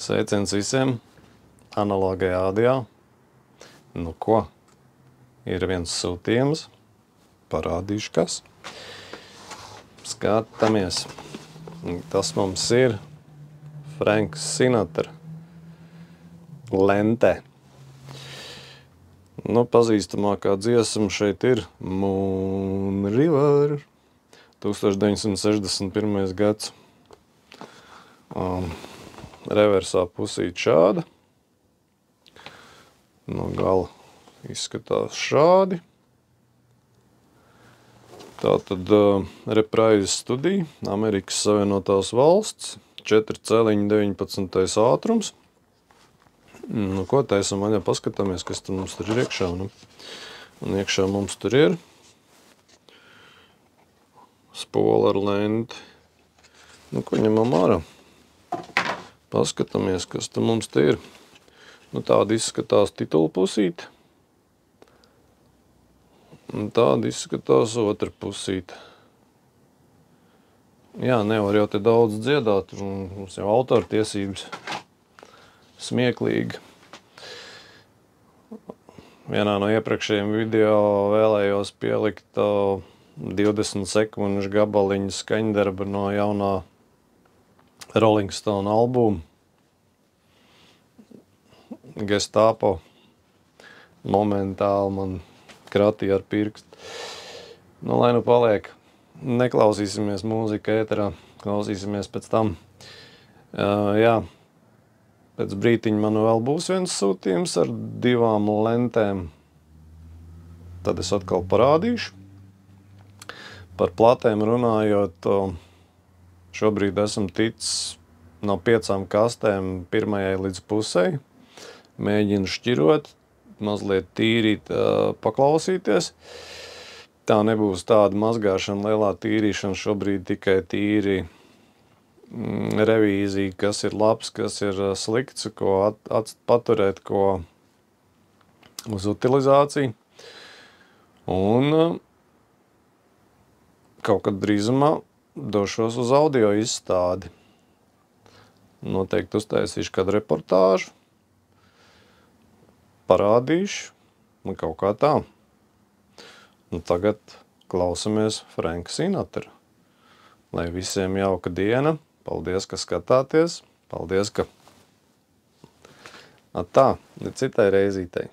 Sveiciens visiem analogajā audio. Nu ko, ir viens sūtījums, parādīšu kas. Skatāmies, tas mums ir Frank Sinatra lentē. Nu, pazīstamākā dziesma šeit ir Moon River, 1961. gads. Reversā pusīt šāda. No gala izskatās šādi. Tātad reprise studija, Amerikas Savienotās valsts, 4,19 ātrums. Nu, ko taisam vaļā, paskatāmies, kas tur mums tur ir iekšā. Nu? Un iekšā mums tur ir spola ar lenti. Nu, ko ņemam ārā? Paskatāmies, kas tur mums te ir. Nu, tāda izskatās titula pusīte. Un tāda izskatās otra pusīte. Jā, nevar jau te daudz dziedāt, mums jau autortiesības. Smieklīgi. Vienā no iepriekšējiem video vēlējos pielikt 20 sekundžu gabaliņu skaņdarba no jaunā Rolling Stone albuma. Gestapo momentāli man kratīja ar pirkstu. Nu, lai nu paliek. Neklausīsimies mūziku ēterā, klausīsimies pēc tam. Jā, pēc brītiņa man vēl būs viens sūtījums ar 2 lentēm. Tad es atkal parādīšu. Par platēm runājot, šobrīd esam ticis no 5 kastēm pirmajai līdz pusei. Mēģinu šķirot, mazliet tīrīt, paklausīties. Tā nebūs tāda mazgāšana, lielā tīrīšana, šobrīd tikai tīri revīzija, kas ir labs, kas ir slikts, ko paturēt, ko uz utilizāciju. Un kaut kad drīzumā došos uz audio izstādi. Noteikti uztaisīšu kādu reportāžu, parādīšu, un kaut kā tā. Un tagad klausamies Franka Sinatra. Lai visiem jauka diena, paldies, ka skatāties, paldies, ka... Tā, līdz citai reizītei.